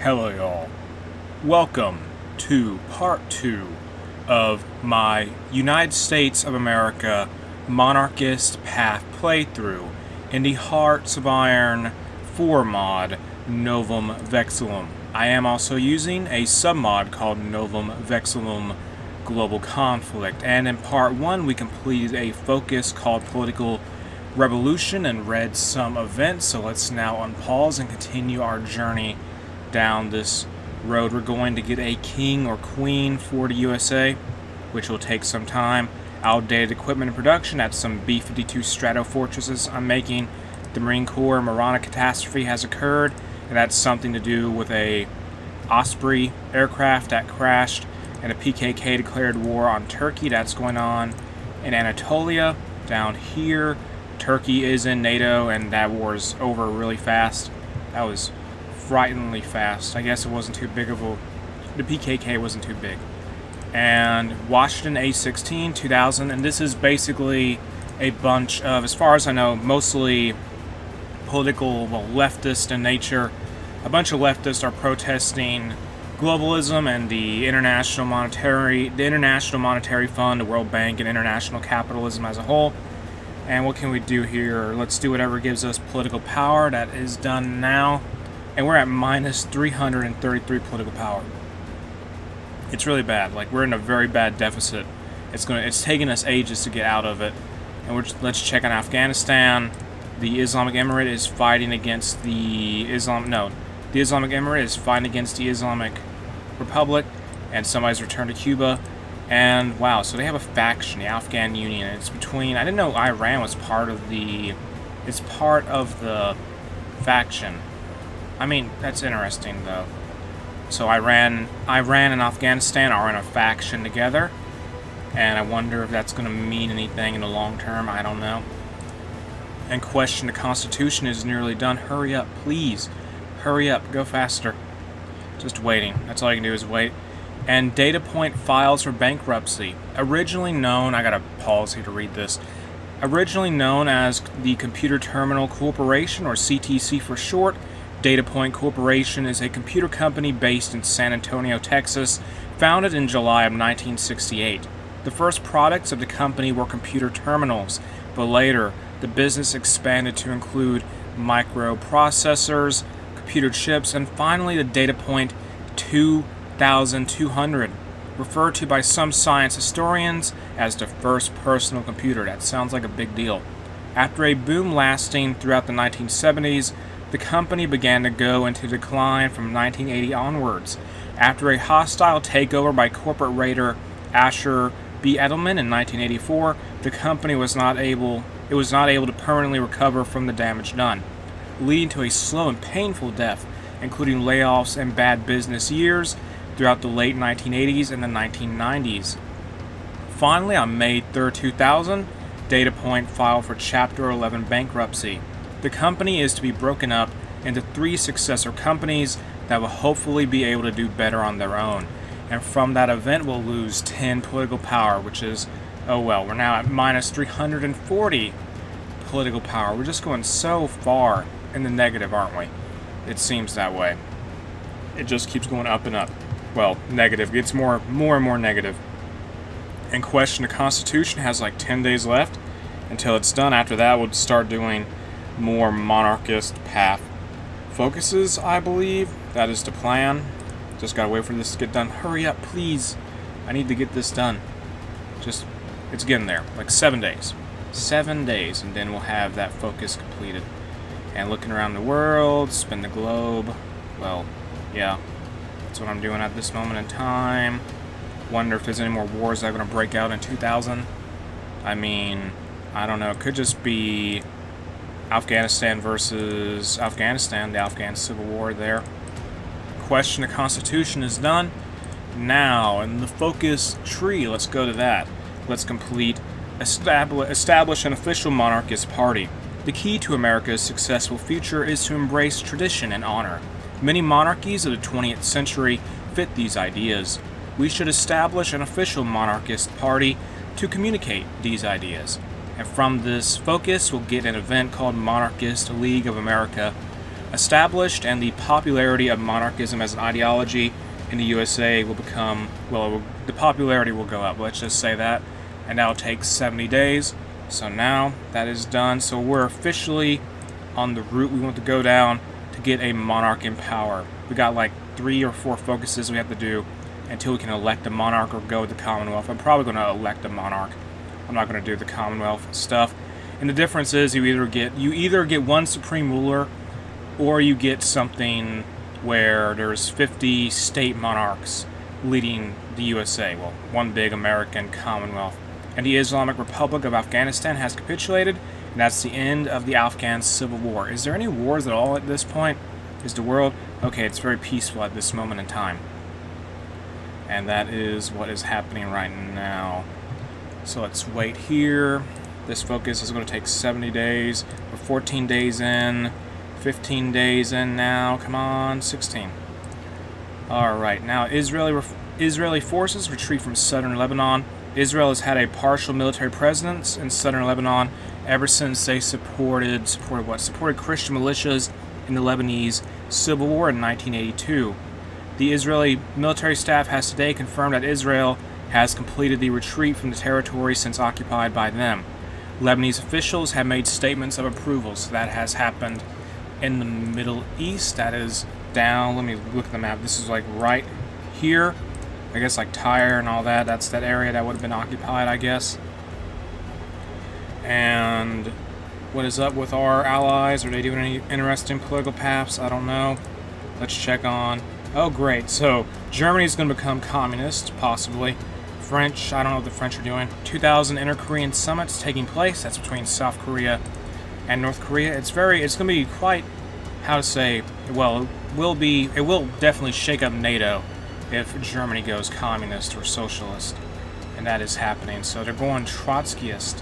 Hello y'all. Welcome to part 2 of my United States of America Monarchist path playthrough in the Hearts of Iron 4 mod Novum Vexillum. I am also using a submod called Novum Vexillum Global Conflict, and in part 1 we completed a focus called Political Revolution and read some events, so let's now unpause and continue our journey down this road. We're going to get a king or queen for the USA, which will take some time. Outdated equipment and production at some B-52 Strato fortresses I'm making. The Marine Corps Marana catastrophe has occurred, and that's something to do with a Osprey aircraft that crashed, and a PKK declared war on Turkey. That's going on in Anatolia down here. Turkey is in NATO, and that war is over really fast. That was frighteningly fast. I guess it wasn't too big of a... The PKK wasn't too big. And Washington A16 2000, and this is basically a bunch of, as far as I know, mostly political, leftist in nature. A bunch of leftists are protesting globalism and the International Monetary Fund, the World Bank, and international capitalism as a whole. And what can we do here? Let's do whatever gives us political power. That is done now. And we're at minus 333 political power. It's really bad. Like, we're in a very bad deficit. It's taking us ages to get out of it. And let's check on Afghanistan. The Islamic Emirate is fighting against the the Islamic Emirate is fighting against the Islamic Republic, and somebody's returned to Cuba. And wow, so they have a faction, the Afghan Union. It's between, I didn't know Iran was part of the, it's part of the faction. I mean, that's interesting though. So Iran and Afghanistan are in a faction together, and I wonder if that's going to mean anything in the long term. I don't know. And question the Constitution is nearly done. Hurry up, please. Hurry up, go faster. Just waiting. That's all you can do is wait. And data point files for bankruptcy. Originally known, I gotta pause here to read this. Originally known as the Computer Terminal Corporation, or CTC for short, Data Point Corporation is a computer company based in San Antonio, Texas, founded in July of 1968. The first products of the company were computer terminals, but later the business expanded to include microprocessors, computer chips, and finally the Data Point 2200, referred to by some science historians as the first personal computer. That sounds like a big deal. After a boom lasting throughout the 1970s, the company began to go into decline from 1980 onwards. After a hostile takeover by corporate raider Asher B. Edelman in 1984, the company was not able to permanently recover from the damage done, leading to a slow and painful death, including layoffs and bad business years throughout the late 1980s and the 1990s. Finally, on May 3, 2000, Data Point filed for Chapter 11 bankruptcy. The company is to be broken up into 3 successor companies that will hopefully be able to do better on their own. And from that event, we'll lose 10 political power, which is, oh well, we're now at minus 340 political power. We're just going so far in the negative, aren't we? It seems that way. It just keeps going up and up. Well, negative. It gets more and more negative. And question the Constitution has like 10 days left until it's done. After that, we'll start doing more monarchist path focuses, I believe. That is the plan. Just gotta wait for this to get done. Hurry up, please. I need to get this done. It's getting there. Like 7 days. 7 days, and then we'll have that focus completed. And looking around the world, spin the globe. Well, yeah. That's what I'm doing at this moment in time. Wonder if there's any more wars that are going to break out in 2000. I mean, I don't know. It could just be Afghanistan versus Afghanistan, the Afghan Civil War there. Question the Constitution is done. Now, in the focus tree, let's go to that. Let's complete establish an official monarchist party. The key to America's successful future is to embrace tradition and honor. Many monarchies of the 20th century fit these ideas. We should establish an official monarchist party to communicate these ideas. And from this focus, we'll get an event called Monarchist League of America, established, and the popularity of monarchism as an ideology in the USA will become, well, the popularity will go up, let's just say that, and that'll take 70 days. So now that is done, so we're officially on the route we want to go down to get a monarch in power. We got like 3 or 4 focuses we have to do until we can elect a monarch or go with the Commonwealth. I'm probably going to elect a monarch. I'm not going to do the Commonwealth stuff. And the difference is you either get one supreme ruler, or you get something where there's 50 state monarchs leading the USA. Well, one big American Commonwealth. And the Islamic Republic of Afghanistan has capitulated, and that's the end of the Afghan Civil War. Is there any wars at all at this point? Is the world? Okay, it's very peaceful at this moment in time. And that is what is happening right now. So let's wait here. This focus is going to take 70 days. We're 14 days in. 15 days in now. Come on, 16. Alright, now Israeli forces retreat from southern Lebanon. Israel has had a partial military presence in southern Lebanon ever since they supported Christian militias in the Lebanese Civil War in 1982. The Israeli military staff has today confirmed that Israel has completed the retreat from the territory since occupied by them. Lebanese officials have made statements of approval, so that has happened in the Middle East. That is down, let me look at the map. This is like right here. I guess like Tyre and all that. That's that area that would have been occupied, I guess. And what is up with our allies? Are they doing any interesting political paths? I don't know. Let's check on. Oh, great. So Germany's going to become communist, possibly. French, I don't know what the French are doing. 2000 inter-Korean summits taking place. That's between South Korea and North Korea. It's going to be quite, how to say, well, it will definitely shake up NATO if Germany goes communist or socialist. And that is happening. So they're going Trotskyist,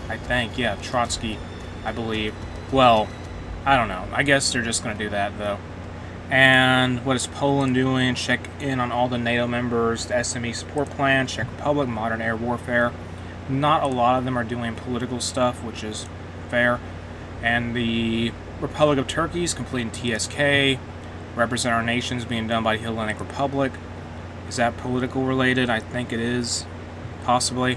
I think. Yeah, Trotsky, I believe. Well, I don't know. I guess they're just going to do that, though. And what is Poland doing? Check in on all the NATO members, the SME support plan, Czech Republic, modern air warfare. Not a lot of them are doing political stuff, which is fair. And the Republic of Turkey is completing TSK. Represent our nations being done by the Hellenic Republic. Is that political related? I think it is. Possibly.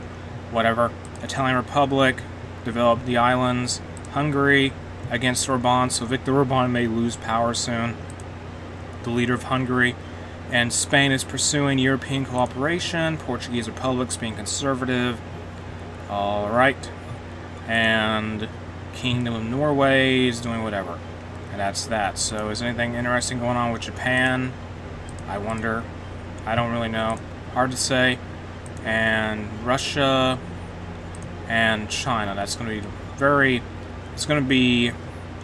Whatever. Italian Republic. Developed the islands. Hungary against Orban. So Viktor Orban may lose power soon. The leader of Hungary. And Spain is pursuing European cooperation. Portuguese Republic's being conservative. Alright. And Kingdom of Norway is doing whatever. And that's that. So is anything interesting going on with Japan? I wonder. I don't really know. Hard to say. And Russia and China. That's going to be it's going to be,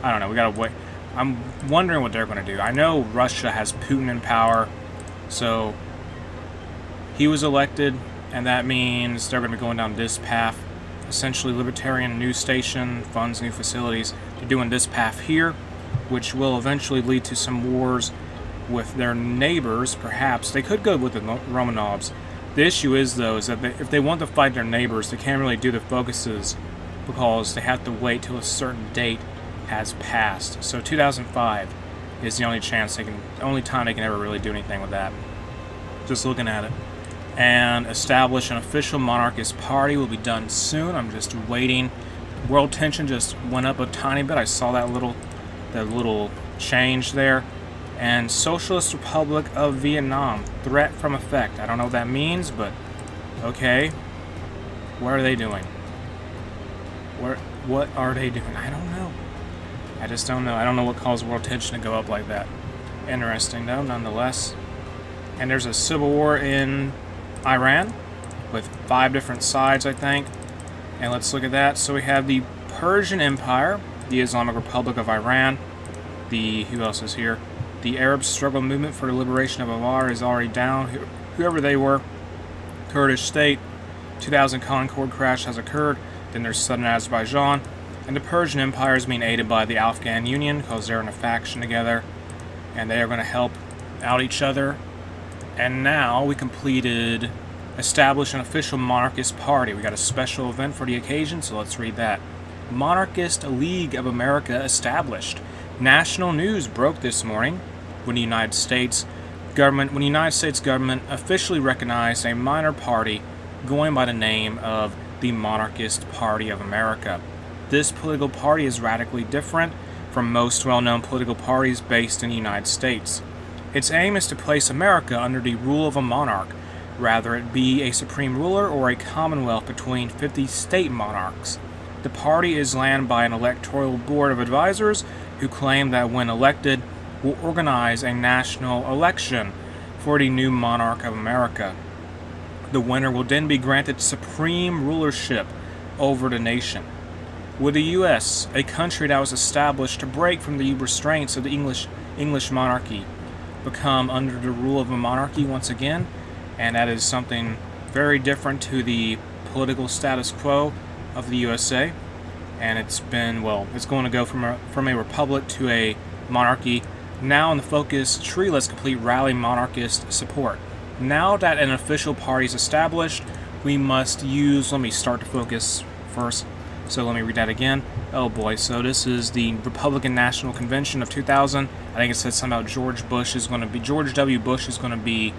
I don't know, we got to wait. I'm wondering what they're going to do. I know Russia has Putin in power. So he was elected, and that means they're going to be going down this path. Essentially, libertarian news station, funds new facilities. They're doing this path here, which will eventually lead to some wars with their neighbors, perhaps. They could go with the Romanovs. The issue is, though, is that if they want to fight their neighbors, they can't really do the focuses because they have to wait till a certain date has passed. So 2005 is the only time they can ever really do anything with that. Just looking at it. And establish an official monarchist party will be done soon. I'm just waiting. World tension just went up a tiny bit. I saw that little change there. And Socialist Republic of Vietnam, threat from effect. I don't know what that means, but okay. What are they doing? What are they doing? I don't know. I just don't know. I don't know what caused world tension to go up like that. Interesting, though, nonetheless. And there's a civil war in Iran with 5 different sides, I think. And let's look at that. So we have the Persian Empire, the Islamic Republic of Iran, who else is here? The Arab Struggle Movement for the Liberation of Avar is already down. Whoever they were. Kurdish State. 2000 Concord crash has occurred. Then there's Southern Azerbaijan. And the Persian Empire is being aided by the Afghan Union because they're in a faction together. And they are going to help out each other. And now we completed establish an official monarchist party. We got a special event for the occasion, so let's read that. Monarchist League of America established. National news broke this morning when the United States government officially recognized a minor party going by the name of the Monarchist Party of America. This political party is radically different from most well-known political parties based in the United States. Its aim is to place America under the rule of a monarch, rather it be a supreme ruler or a commonwealth between 50 state monarchs. The party is led by an electoral board of advisors who claim that when elected will organize a national election for the new monarch of America. The winner will then be granted supreme rulership over the nation. Would the U.S., a country that was established to break from the restraints of the English monarchy, become under the rule of a monarchy once again? And that is something very different to the political status quo of the USA. And it's going to go from a republic to a monarchy. Now in the focus, treeless complete rally monarchist support. Now that an official party is established, we must use, let me start the focus first. So let me read that again. Oh boy, so this is the Republican National Convention of 2000. I think it said something about George W. Bush is going to be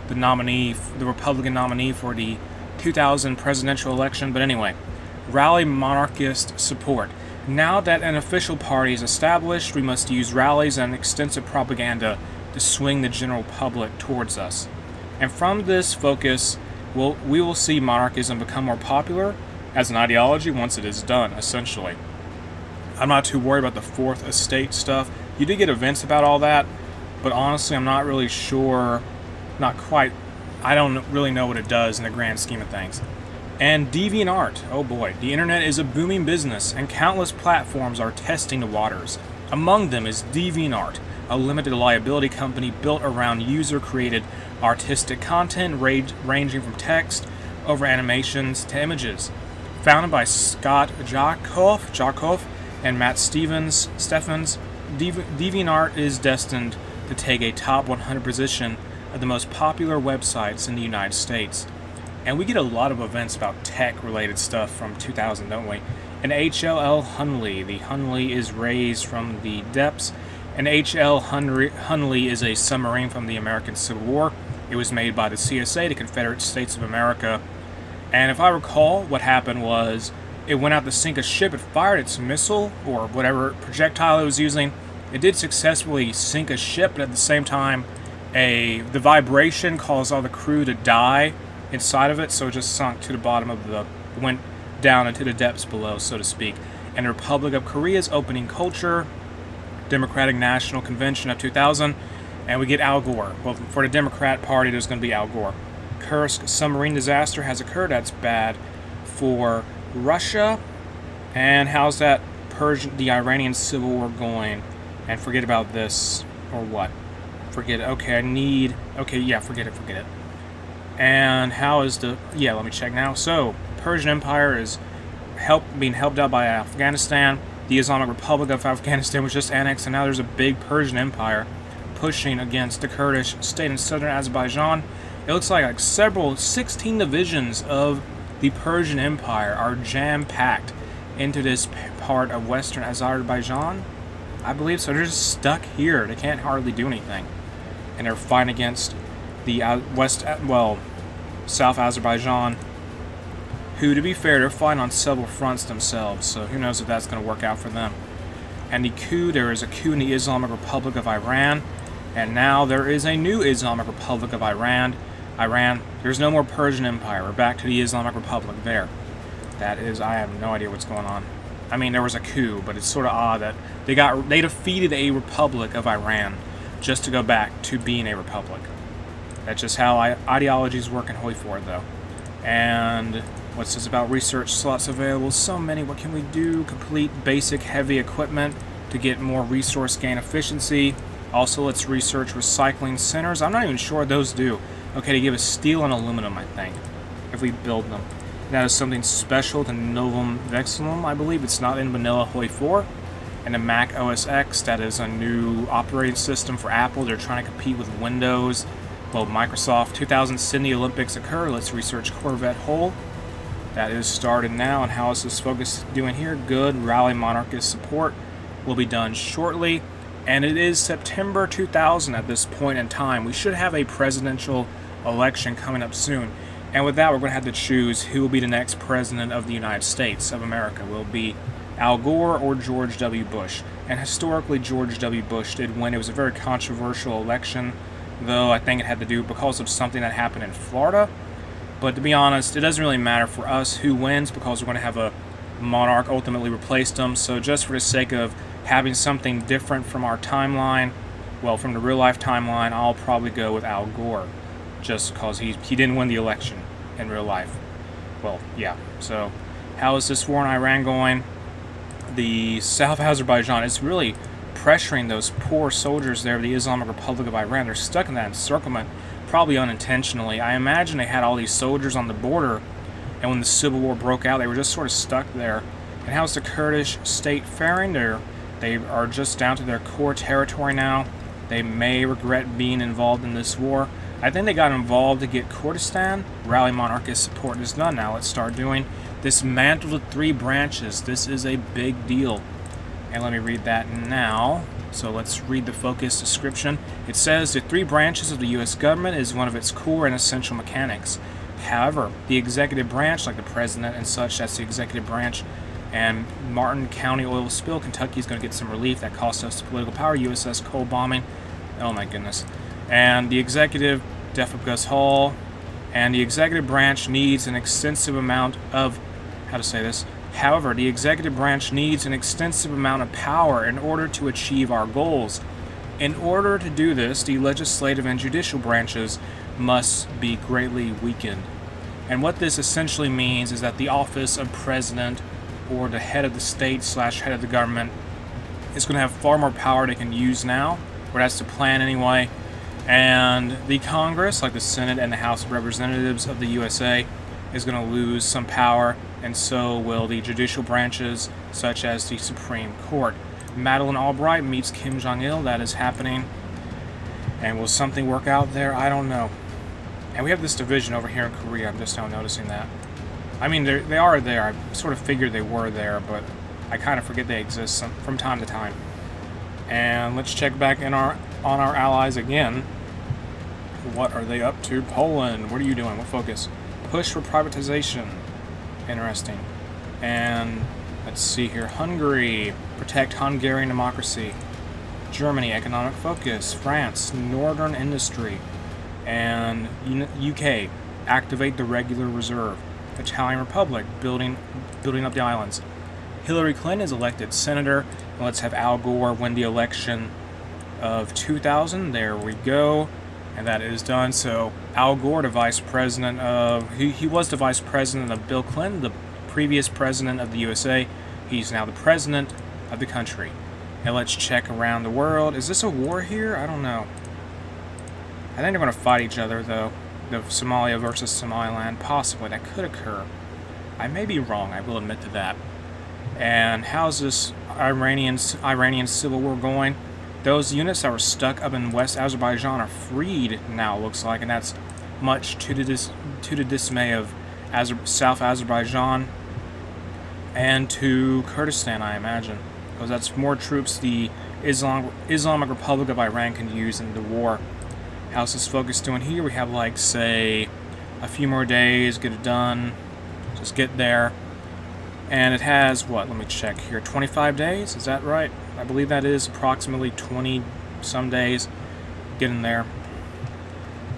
the nominee, the Republican nominee for the 2000 presidential election. But anyway, rally monarchist support. Now that an official party is established, we must use rallies and extensive propaganda to swing the general public towards us. And from this focus, we will see monarchism become more popular as an ideology once it is done, essentially. I'm not too worried about the Fourth Estate stuff. You did get events about all that, but honestly, I'm not really sure, I don't really know what it does in the grand scheme of things. And DeviantArt, oh boy, the internet is a booming business, and countless platforms are testing the waters. Among them is DeviantArt, a limited liability company built around user-created artistic content ranging from text over animations to images. Founded by Scott Jarkoff and Matt Steffens, DeviantArt is destined to take a top 100 position of the most popular websites in the United States. And we get a lot of events about tech-related stuff from 2000, don't we? And H.L.L. Hunley. The Hunley is raised from the depths. And H.L. Hunley is a submarine from the American Civil War. It was made by the CSA, the Confederate States of America. And if I recall, what happened was it went out to sink a ship. It fired its missile or whatever projectile it was using. It did successfully sink a ship, but at the same time, the vibration caused all the crew to die inside of it, so it just sunk to the bottom of went down into the depths below, so to speak. And the Republic of Korea's opening culture, Democratic National Convention of 2000, and we get Al Gore. Well, for the Democrat Party, there's going to be Al Gore. Kursk submarine disaster has occurred. That's bad for Russia. And how's that the Iranian Civil War going? And forget about this, or what? Forget it. Forget it. And how is let me check now. So, Persian Empire is being helped out by Afghanistan. The Islamic Republic of Afghanistan was just annexed, and now there's a big Persian Empire pushing against the Kurdish state in southern Azerbaijan. It looks like 16 divisions of the Persian Empire are jam-packed into this part of western Azerbaijan. I believe so. They're just stuck here. They can't hardly do anything. And they're fighting against the South Azerbaijan, who, to be fair, they're fighting on several fronts themselves, so who knows if that's going to work out for them. And there is a coup in the Islamic Republic of Iran, and now there is a new Islamic Republic of Iran. There's no more Persian Empire. We're back to the Islamic Republic there. I have no idea what's going on. I mean, there was a coup, but it's sort of odd that they defeated a Republic of Iran just to go back to being a republic. That's just how ideologies work in Hoi 4, though. And what's this about research slots available? So many. What can we do? Complete basic heavy equipment to get more resource gain efficiency. Also, let's research recycling centers. I'm not even sure what those do. Okay, they give us steel and aluminum, I think, if we build them. That is something special to Novum Vexillum, I believe. It's not in vanilla Hoi 4. And the Mac OS X, that is a new operating system for Apple. They're trying to compete with Windows. Well, Microsoft. 2000 Sydney Olympics occur. Let's research Corvette Hull. That is started now. And how is this focus doing here? Good. Rally monarchist support. will be done shortly. And it is September 2000 at this point in time. We should have a presidential election coming up soon. And with that, we're going to have to choose who will be the next president of the United States of America. Will it be Al Gore or George W. Bush? And historically, George W. Bush did win. It was a very controversial election, though I think it had to do because of something that happened in Florida. But to be honest, it doesn't really matter for us who wins because we're going to have a monarch ultimately replace them. So just for the sake of having something different from our timeline, well, from the real-life timeline, I'll probably go with Al Gore, just because he didn't win the election in real life. Well, yeah. So how is this war in Iran going? The South Azerbaijan is really pressuring those poor soldiers there of the Islamic Republic of Iran. They're stuck in that encirclement, probably unintentionally. I imagine they had all these soldiers on the border, and when the Civil War broke out, they were just sort of stuck there. And how's the Kurdish state faring? They are just down to their core territory now. They may regret being involved in this war. I think they got involved to get Kurdistan. Rally monarchist support is done now. Let's start doing dismantle the 3 branches. This is a big deal. And let me read that now. So let's read the focus description. It says the 3 branches of the U.S. government is one of its core and essential mechanics. However, the executive branch, like the president and such, that's the executive branch, and Martin County oil spill, Kentucky is going to get some relief. That cost us political power. USS Cole bombing. Oh my goodness. And the executive, death of Gus Hall. And the executive branch needs an extensive amount of, However, the executive branch needs an extensive amount of power in order to achieve our goals. In order to do this, the legislative and judicial branches must be greatly weakened. And what this essentially means is that the office of president, or the head of the state / head of the government, is going to have far more power they can use now, or that's the plan anyway. And the Congress, like the Senate and the House of Representatives of the USA, is going to lose some power, and so will the judicial branches, such as the Supreme Court. Madeleine Albright meets Kim Jong-il. That is happening. And will something work out there? I don't know. And we have this division over here in Korea. I'm just now noticing that. I mean, they are there. I sort of figured they were there, but I kind of forget they exist from time to time. And let's check back on our allies again. What are they up to? Poland, what are you doing? What focus? Push for privatization. Interesting. And let's see here. Hungary, protect Hungarian democracy. Germany, economic focus. France, northern industry. And UK, activate the regular reserve. Italian Republic, building up the islands. Hillary Clinton is elected senator. And let's have Al Gore win the election of 2000. There we go. And that is done. So Al Gore, the vice president of... He was the vice president of Bill Clinton, the previous president of the USA. He's now the president of the country. And let's check around the world. Is this a war here? I don't know. I think they're going to fight each other, though. The Somalia versus Somaliland. Possibly. That could occur. I may be wrong. I will admit to that. And how's this Iranian Civil War going? Those units that were stuck up in West Azerbaijan are freed now, it looks like, and that's much to the dismay of South Azerbaijan and to Kurdistan, I imagine, because that's more troops the Islamic Republic of Iran can use in the war. How's this focus doing here? We have, like, say, a few more days, get it done, just get there. And it has, what, let me check here, 25 days, is that right? I believe that is approximately 20-some days. Get in there.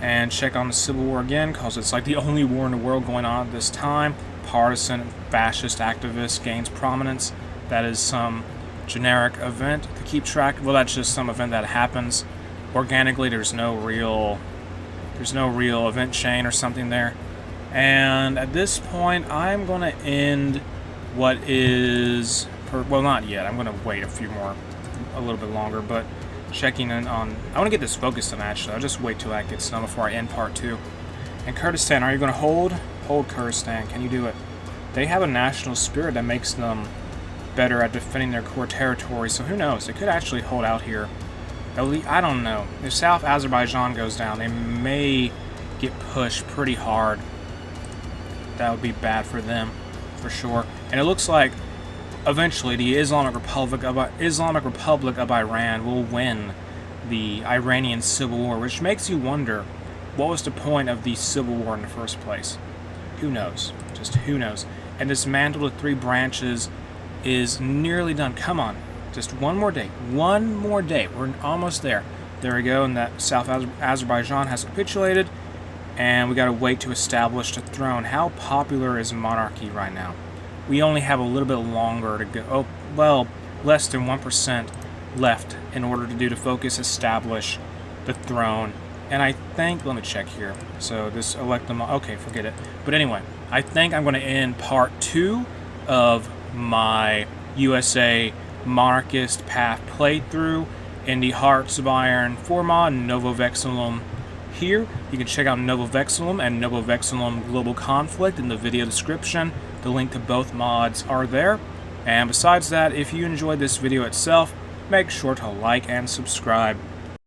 And check on the Civil War again, because it's like the only war in the world going on at this time. Partisan fascist activist gains prominence. That is some generic event to keep track. Well, that's just some event that happens organically. There's no real event chain or something there. And at this point, I'm going to end what is... well, not yet. I'm going to wait a little bit longer, but checking in on... I want to get this focused on, actually. I'll just wait till that gets done before I end part 2. And Kurdistan, are you going to hold? Hold Kurdistan. Can you do it? They have a national spirit that makes them better at defending their core territory, so who knows? They could actually hold out here. At least, I don't know. If South Azerbaijan goes down, they may get pushed pretty hard. That would be bad for them, for sure. And it looks like eventually the Islamic Republic of Iran will win the Iranian Civil War, which makes you wonder, what was the point of the Civil War in the first place? Who knows? Just who knows? And dismantle the three branches is nearly done. Come on, just one more day. One more day. We're almost there. There we go, and that South Azerbaijan has capitulated, and we got to wait to establish the throne. How popular is monarchy right now? We only have a little bit longer to go. Oh, well, less than 1% left in order to do the focus, establish the throne. And I think, let me check here. So this elect them, okay, forget it. But anyway, I think I'm going to end part 2 of my USA Monarchist path playthrough in the Hearts of Iron 4 mod, Novum Vexillum here. You can check out Novum Vexillum and Novum Vexillum Global Conflict in the video description. The link to both mods are there. And besides that, if you enjoyed this video itself, make sure to like and subscribe.